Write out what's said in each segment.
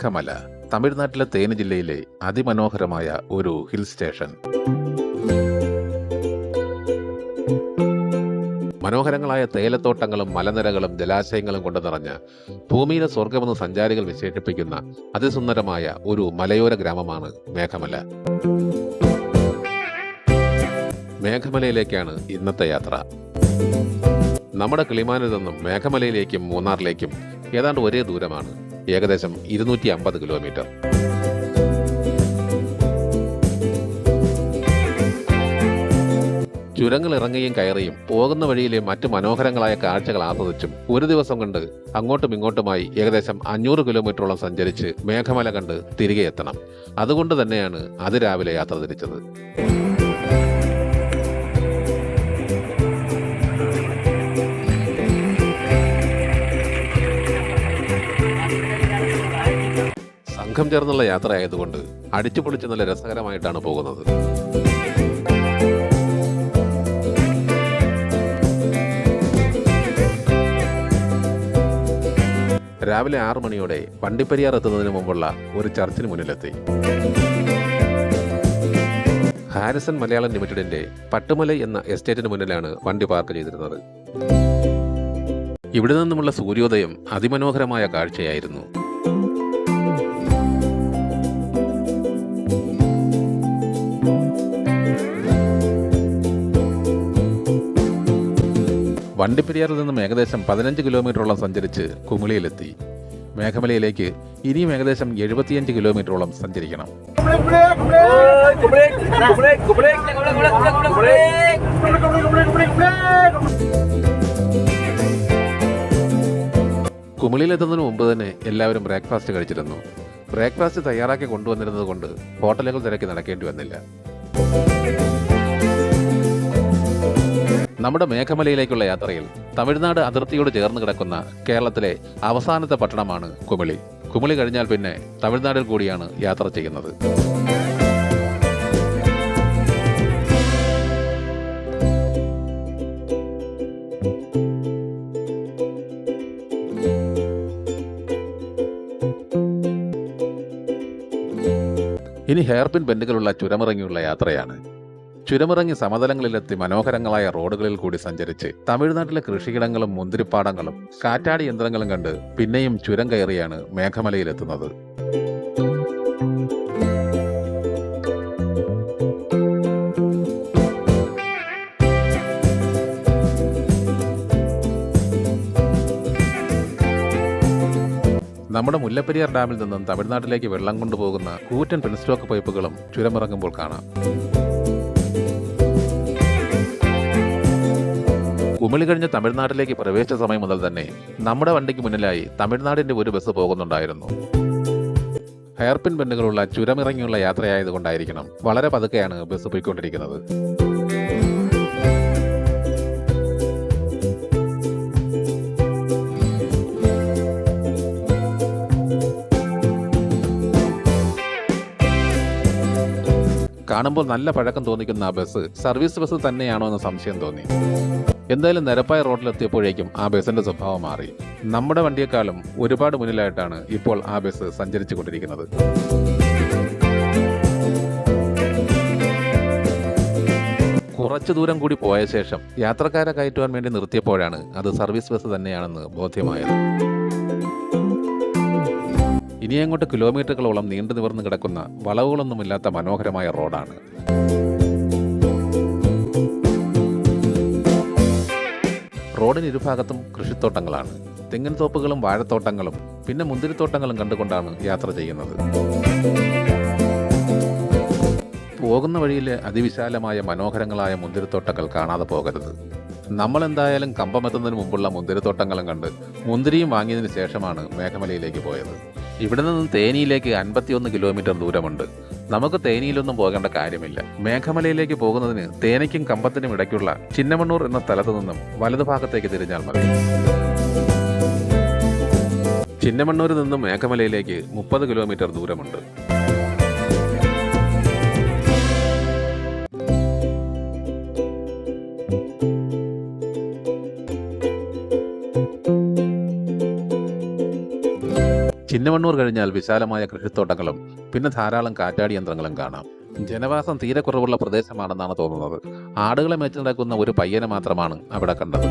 മേഘമല, തമിഴ്നാട്ടിലെ തേനി ജില്ലയിലെ അതിമനോഹരമായ ഒരു ഹിൽ സ്റ്റേഷൻ. മനോഹരങ്ങളായ തേയിലത്തോട്ടങ്ങളും മലനിരകളും ജലാശയങ്ങളും കൊണ്ട് നിറഞ്ഞ ഭൂമിയിലെ സ്വർഗമെന്ന് സഞ്ചാരികൾ വിശേഷിപ്പിക്കുന്ന അതിസുന്ദരമായ ഒരു മലയോര ഗ്രാമമാണ് മേഘമല. മേഘമലയിലേക്കാണ് ഇന്നത്തെ യാത്ര. നമ്മുടെ കിളിമാനിൽ നിന്നും മേഘമലയിലേക്കും മൂന്നാറിലേക്കും ഏതാണ്ട് ഒരേ ദൂരമാണ്, ഏകദേശം 250 കിലോമീറ്റർ. ചുരങ്ങൾ ഇറങ്ങുകയും കയറിയും പോകുന്ന വഴിയിലെ മറ്റു മനോഹരങ്ങളായ കാഴ്ചകൾ ആസ്വദിച്ചും ഒരു ദിവസം കൊണ്ട് അങ്ങോട്ടും ഇങ്ങോട്ടുമായി ഏകദേശം 500 കിലോമീറ്ററോളം സഞ്ചരിച്ച് മേഘമല കണ്ട് തിരികെ എത്തണം. അതുകൊണ്ട് തന്നെയാണ് അതിരാവിലെ യാത്ര തിരിച്ചത്. സംഘം ചേർന്നുള്ള യാത്രയായതുകൊണ്ട് അടിച്ചുപൊളിച്ച് നല്ല രസകരമായിട്ടാണ് പോകുന്നത്. രാവിലെ 6 മണിയോടെ വണ്ടിപ്പെരിയാർ എത്തുന്നതിന് മുമ്പുള്ള ഒരു ചർച്ചിന് മുന്നിലെത്തി. ഹാരിസൺ മലയാളം ലിമിറ്റഡിന്റെ പട്ടുമലൈ എന്ന എസ്റ്റേറ്റിന് മുന്നിലാണ് വണ്ടി പാർക്ക് ചെയ്തിരുന്നത്. ഇവിടെ നിന്നുമുള്ള സൂര്യോദയം അതിമനോഹരമായ കാഴ്ചയായിരുന്നു. വണ്ടിപ്പെരിയാറിൽ നിന്നും ഏകദേശം 15 കിലോമീറ്ററോളം സഞ്ചരിച്ച് കുമിളിയിലെത്തി. മേഘമലയിലേക്ക് ഇനിയും ഏകദേശം 75 കിലോമീറ്ററോളം സഞ്ചരിക്കണം. കുമിളിയിലെത്തുന്നതിന് മുമ്പ് തന്നെ എല്ലാവരും ബ്രേക്ക്ഫാസ്റ്റ് കഴിച്ചിരുന്നു. ബ്രേക്ക്ഫാസ്റ്റ് തയ്യാറാക്കി കൊണ്ടുവന്നിരുന്നത് കൊണ്ട് ഹോട്ടലുകൾ തിരക്കി നടക്കേണ്ടി വന്നില്ല. നമ്മുടെ മേഘമലയിലേക്കുള്ള യാത്രയിൽ തമിഴ്നാട് അതിർത്തിയോട് ചേർന്ന് കിടക്കുന്ന കേരളത്തിലെ അവസാനത്തെ പട്ടണമാണ് കുമിളി. കുമിളി കഴിഞ്ഞാൽ പിന്നെ തമിഴ്നാട്ടിൽ കൂടിയാണ് യാത്ര ചെയ്യുന്നത്. ഇനി ഹെയർപിൻ ബെൻഡുകളുള്ള ചുരമിറങ്ങിയുള്ള യാത്രയാണ്. ചുരമിറങ്ങി സമതലങ്ങളിലെത്തി മനോഹരങ്ങളായ റോഡുകളിൽ കൂടി സഞ്ചരിച്ച് തമിഴ്നാട്ടിലെ കൃഷിയിടങ്ങളും മുന്തിരിപ്പാടങ്ങളും കാറ്റാടി യന്ത്രങ്ങളും കണ്ട് പിന്നെയും ചുരം കയറിയാണ് മേഘമലയിലെത്തുന്നത്. നമ്മുടെ മുല്ലപ്പെരിയാർ ഡാമിൽ നിന്നും തമിഴ്നാട്ടിലേക്ക് വെള്ളം കൊണ്ടുപോകുന്ന കൂറ്റൻ പെൻസ്റ്റോക്ക് പൈപ്പുകളും ചുരമിറങ്ങുമ്പോൾ കാണാം. കുമിളി കഴിഞ്ഞ് തമിഴ്നാട്ടിലേക്ക് പ്രവേശിച്ച സമയം മുതൽ തന്നെ നമ്മുടെ വണ്ടിക്ക് മുന്നിലായി തമിഴ്നാടിന്റെ ഒരു ബസ് പോകുന്നുണ്ടായിരുന്നു. ഹെയർപിൻ ബെൻഡുകളുള്ള ചുരമിറങ്ങിയുള്ള യാത്രയായതുകൊണ്ടായിരിക്കണം വളരെ പതുക്കെയാണ് ബസ് പോയിക്കൊണ്ടിരിക്കുന്നത്. കാണുമ്പോൾ നല്ല പഴക്കം തോന്നിക്കുന്ന ആ ബസ് സർവീസ് ബസ് തന്നെയാണോ എന്ന് സംശയം തോന്നി. എന്തായാലും നിരപ്പായ റോഡിലെത്തിയപ്പോഴേക്കും ആ ബസിന്റെ സ്വഭാവം മാറി. നമ്മുടെ വണ്ടിയെക്കാളും ഒരുപാട് മുന്നിലായിട്ടാണ് ഇപ്പോൾ ആ ബസ് സഞ്ചരിച്ചു കൊണ്ടിരിക്കുന്നത്. കുറച്ചു ദൂരം കൂടി പോയ ശേഷം യാത്രക്കാരെ കയറ്റുവാൻ വേണ്ടി നിർത്തിയപ്പോഴാണ് അത് സർവീസ് ബസ് തന്നെയാണെന്ന് ബോധ്യമായത്. ഇനി അങ്ങോട്ട് കിലോമീറ്ററുകളോളം നീണ്ടു നിവർന്നു കിടക്കുന്ന വളവുകളൊന്നുമില്ലാത്ത മനോഹരമായ റോഡാണ്. റോഡിന് ഇരുഭാഗത്തും കൃഷിത്തോട്ടങ്ങളാണ്. തെങ്ങിൻ തോപ്പുകളും വാഴത്തോട്ടങ്ങളും പിന്നെ മുന്തിരിത്തോട്ടങ്ങളും കണ്ടുകൊണ്ടാണ് യാത്ര ചെയ്യുന്നത്. പോകുന്ന വഴിയിലെ അതിവിശാലമായ മനോഹരങ്ങളായ മുന്തിരിത്തോട്ടങ്ങൾ കാണാതെ പോകരുത്. നമ്മൾ എന്തായാലും കമ്പമെത്തുന്നതിന് മുമ്പുള്ള മുന്തിരിത്തോട്ടങ്ങളും കണ്ട് മുന്തിരിയും വാങ്ങിയതിന് ശേഷമാണ് മേഘമലയിലേക്ക് പോയത്. ഇവിടെ നിന്ന് തേനിയിലേക്ക് 51 കിലോമീറ്റർ ദൂരമുണ്ട്. നമുക്ക് തേനിയിലൊന്നും പോകേണ്ട കാര്യമില്ല. മേഘമലയിലേക്ക് പോകുന്നതിന് തേനയ്ക്കും കമ്പത്തിനും ഇടയ്ക്കുള്ള ചിന്നമണ്ണൂർ എന്ന സ്ഥലത്തു നിന്നും വലതുഭാഗത്തേക്ക് തിരിഞ്ഞാൽ മതി. ചിന്നമണ്ണൂരിൽ നിന്നും മേഘമലയിലേക്ക് 30 കിലോമീറ്റർ ദൂരമുണ്ട്. ചിന്നമണ്ണൂർ കഴിഞ്ഞാൽ വിശാലമായ കൃഷിത്തോട്ടങ്ങളും പിന്നെ ധാരാളം കാറ്റാടി യന്ത്രങ്ങളും കാണാം. ജനവാസം തീരെ കുറവുള്ള പ്രദേശമാണെന്നാണ് തോന്നുന്നത്. ആടുകളെ മേച്ചു നടക്കുന്ന ഒരു പയ്യനെ മാത്രമാണ് അവിടെ കണ്ടത്.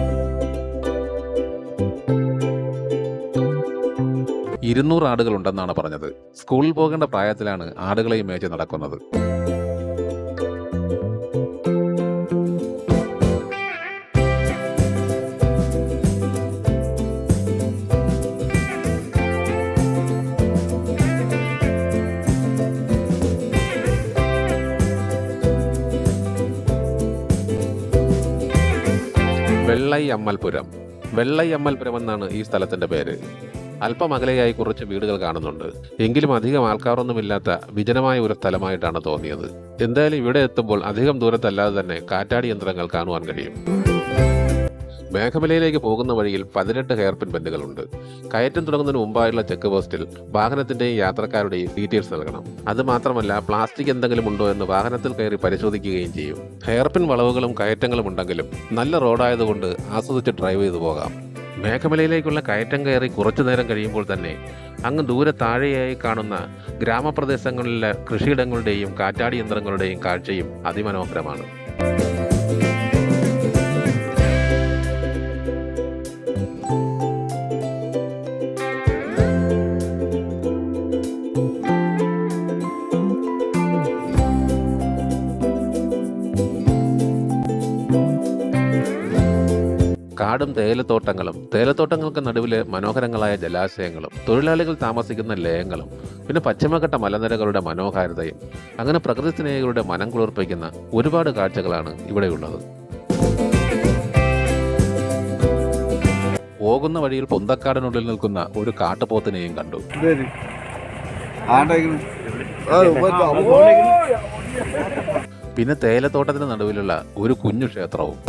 200 ആടുകൾ ഉണ്ടെന്നാണ് പറഞ്ഞത്. സ്കൂളിൽ പോകേണ്ട പ്രായത്തിലാണ് ആടുകളെയും മേച്ച് നടക്കുന്നത്. വെള്ളൈ അമ്മൽപുരം എന്നാണ് ഈ സ്ഥലത്തിന്റെ പേര്. അല്പം അകലെയായി കുറച്ച് വീടുകൾ കാണുന്നുണ്ട്. എങ്കിലും അധികം ആൾക്കാരൊന്നുമില്ലാത്ത വിജനമായ ഒരു സ്ഥലമായിട്ടാണ് തോന്നിയത്. എന്തായാലും ഇവിടെ എത്തുമ്പോൾ അധികം ദൂരത്തല്ലാതെ തന്നെ കാറ്റാടി യന്ത്രങ്ങൾ കാണുവാൻ കഴിയും. മേഘമലയിലേക്ക് പോകുന്ന വഴിയിൽ 18 ഹെയർപിൻ ബെൻഡുകളുണ്ട്. കയറ്റം തുടങ്ങുന്നതിന് മുമ്പായുള്ള ചെക്ക് പോസ്റ്റിൽ വാഹനത്തിന്റെയും യാത്രക്കാരുടെയും ഡീറ്റെയിൽസ് നൽകണം. അത് മാത്രമല്ല, പ്ലാസ്റ്റിക് എന്തെങ്കിലും ഉണ്ടോ എന്ന് വാഹനത്തിൽ കയറി പരിശോധിക്കുകയും ചെയ്യും. ഹെയർപിൻ വളവുകളും കയറ്റങ്ങളും ഉണ്ടെങ്കിലും നല്ല റോഡായതുകൊണ്ട് ആസ്വദിച്ച് ഡ്രൈവ് ചെയ്തു പോകാം. മേഘമലയിലേക്കുള്ള കയറ്റം കയറി കുറച്ചു നേരം കഴിയുമ്പോൾ തന്നെ അങ്ങ് ദൂരെ താഴെയായി കാണുന്ന ഗ്രാമപ്രദേശങ്ങളിലെ കൃഷിയിടങ്ങളുടെയും കാറ്റാടി യന്ത്രങ്ങളുടെയും കാഴ്ചയും അതിമനോഹരമാണ്. കാടും തേയിലത്തോട്ടങ്ങൾക്ക് നടുവിലെ മനോഹരങ്ങളായ ജലാശയങ്ങളും തൊഴിലാളികൾ താമസിക്കുന്ന ലയങ്ങളും പിന്നെ പശ്ചിമഘട്ട മലനിരകളുടെ മനോഹാരിതയും അങ്ങനെ പ്രകൃതി സ്നേഹികളുടെ മനം കുളിർപ്പിക്കുന്ന ഒരുപാട് കാഴ്ചകളാണ് ഇവിടെയുള്ളത്. പോകുന്ന വഴിയിൽ പൊന്തക്കാടിനുള്ളിൽ നിൽക്കുന്ന ഒരു കാട്ടുപോത്തിനെയും കണ്ടു. പിന്നെ തേയിലത്തോട്ടത്തിന് നടുവിലുള്ള ഒരു കുഞ്ഞു ക്ഷേത്രവും.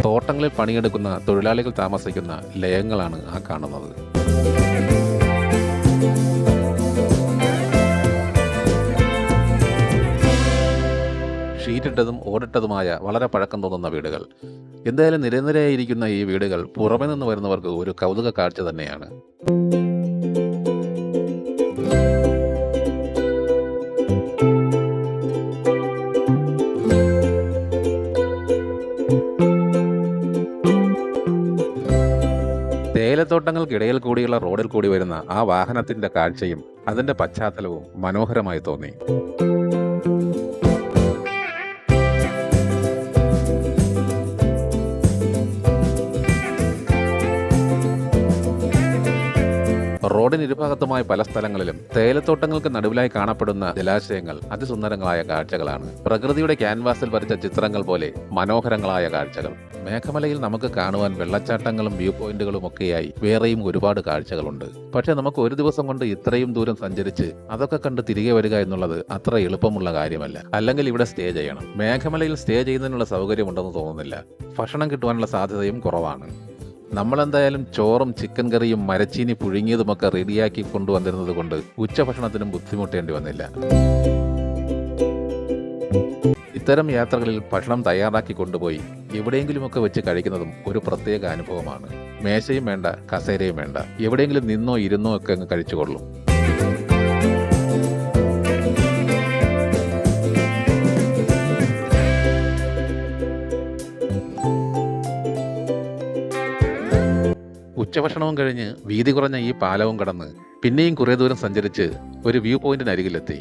തോട്ടങ്ങളിൽ പണിയെടുക്കുന്ന തൊഴിലാളികൾ താമസിക്കുന്ന ലയങ്ങളാണ് ആ കാണുന്നത്. ഷീറ്റിട്ടതും ഓടിട്ടതുമായ വളരെ പഴക്കം തോന്നുന്ന വീടുകൾ. എന്തായാലും നിരനിരയായിരിക്കുന്ന ഈ വീടുകൾ പുറമെ നിന്ന് വരുന്നവർക്ക് ഒരു കൗതുക കാഴ്ച തന്നെയാണ്. തേയിലത്തോട്ടങ്ങൾക്കിടയിൽ കൂടിയുള്ള റോഡിൽ കൂടി വരുന്ന ആ വാഹനത്തിന്റെ കാഴ്ചയും അതിന്റെ പശ്ചാത്തലവും മനോഹരമായി തോന്നി. റോഡിന് ഇരുഭാഗത്തുമായി പല സ്ഥലങ്ങളിലും തേയിലത്തോട്ടങ്ങൾക്ക് നടുവിലായി കാണപ്പെടുന്ന ജലാശയങ്ങൾ അതിസുന്ദരങ്ങളായ കാഴ്ചകളാണ്. പ്രകൃതിയുടെ ക്യാൻവാസിൽ വരച്ച ചിത്രങ്ങൾ പോലെ മനോഹരങ്ങളായ കാഴ്ചകൾ. മേഘമലയിൽ നമുക്ക് കാണുവാൻ വെള്ളച്ചാട്ടങ്ങളും വ്യൂ പോയിന്റുകളും ഒക്കെയായി വേറെയും ഒരുപാട് കാഴ്ചകളുണ്ട്. പക്ഷെ നമുക്ക് ഒരു ദിവസം കൊണ്ട് ഇത്രയും ദൂരം സഞ്ചരിച്ച് അതൊക്കെ കണ്ട് തിരികെ വരിക എന്നുള്ളത് അത്ര എളുപ്പമുള്ള കാര്യമല്ല. അല്ലെങ്കിൽ ഇവിടെ സ്റ്റേ ചെയ്യണം. മേഘമലയിൽ സ്റ്റേ ചെയ്യുന്നതിനുള്ള സൗകര്യമുണ്ടെന്ന് തോന്നുന്നില്ല. ഭക്ഷണം കിട്ടുവാനുള്ള സാധ്യതയും കുറവാണ്. നമ്മളെന്തായാലും ചോറും ചിക്കൻ കറിയും മരച്ചീനി പുഴുങ്ങിയതുമൊക്കെ റെഡിയാക്കി കൊണ്ടുവന്നിരുന്നത് കൊണ്ട് ഉച്ചഭക്ഷണത്തിനും ബുദ്ധിമുട്ടേണ്ടി വന്നില്ല. ഇത്തരം യാത്രകളിൽ ഭക്ഷണം തയ്യാറാക്കി കൊണ്ടുപോയി എവിടെയെങ്കിലുമൊക്കെ വെച്ച് കഴിക്കുന്നതും ഒരു പ്രത്യേക അനുഭവമാണ്. മേശയും വേണ്ട, കസേരയും വേണ്ട, എവിടെയെങ്കിലും നിന്നോ ഇരുന്നോ ഒക്കെ അങ്ങ് കഴിച്ചുകൊള്ളും. ഉച്ചഭക്ഷണവും കഴിഞ്ഞ് വീതി കുറഞ്ഞ ഈ പാലവും കടന്ന് പിന്നെയും കുറേ ദൂരം സഞ്ചരിച്ച് ഒരു വ്യൂ പോയിന്റിനരികിലെത്തി.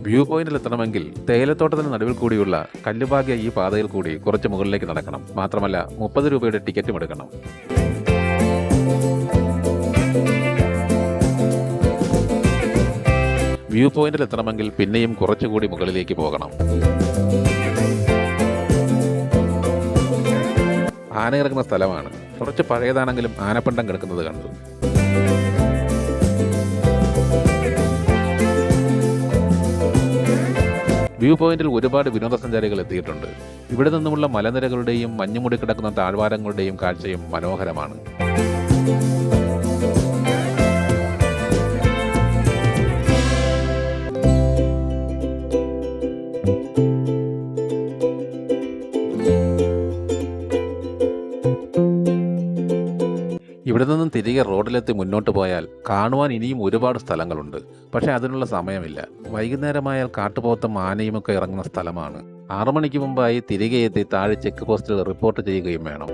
വ്യൂ പോയിന്റിൽ എത്തണമെങ്കിൽ തേയിലത്തോട്ടത്തിന് നടുവിൽ കൂടിയുള്ള കല്ലുപാകിയ ഈ പാതയിൽ കൂടി കുറച്ച് മുകളിലേക്ക് നടക്കണം. മാത്രമല്ല 30 രൂപയുടെ ടിക്കറ്റും എടുക്കണം. വ്യൂ പോയിന്റിൽ എത്തണമെങ്കിൽ പിന്നെയും കുറച്ചുകൂടി മുകളിലേക്ക് പോകണം. ആന ഇറങ്ങുന്ന സ്ഥലമാണ്. കുറച്ച് പഴയതാണെങ്കിലും ആനപ്പണ്ടം കിടക്കുന്നത് കണ്ടു. വ്യൂ പോയിന്റിൽ ഒരുപാട് വിനോദസഞ്ചാരികൾ എത്തിയിട്ടുണ്ട്. ഇവിടെ നിന്നുമുള്ള മലനിരകളുടെയും മഞ്ഞുമുടി കിടക്കുന്ന താഴ്വാരങ്ങളുടെയും കാഴ്ചയും മനോഹരമാണ്. ഇവിടെ നിന്നും തിരികെ റോഡിലെത്തി മുന്നോട്ട് പോയാൽ കാണുവാൻ ഇനിയും ഒരുപാട് സ്ഥലങ്ങളുണ്ട്. പക്ഷേ അതിനുള്ള സമയമില്ല. വൈകുന്നേരമായാൽ കാട്ടുപോത്തും ആനയുമൊക്കെ ഇറങ്ങുന്ന സ്ഥലമാണ്. 6 മണിക്ക് മുമ്പായി തിരികെ എത്തി താഴെ ചെക്ക് പോസ്റ്റിൽ റിപ്പോർട്ട് ചെയ്യുകയും വേണം.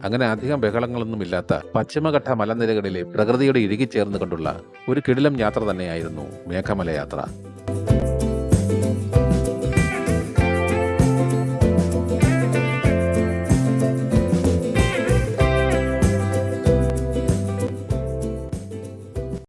അങ്ങനെ അധികം ബഹളങ്ങളൊന്നുമില്ലാത്ത പശ്ചിമഘട്ട മലനിരകളിലെ പ്രകൃതിയോട് ഇഴുകിച്ചേർന്ന് കൊണ്ടുള്ള ഒരു കിടിലം യാത്ര തന്നെയായിരുന്നു മേഘമല യാത്ര.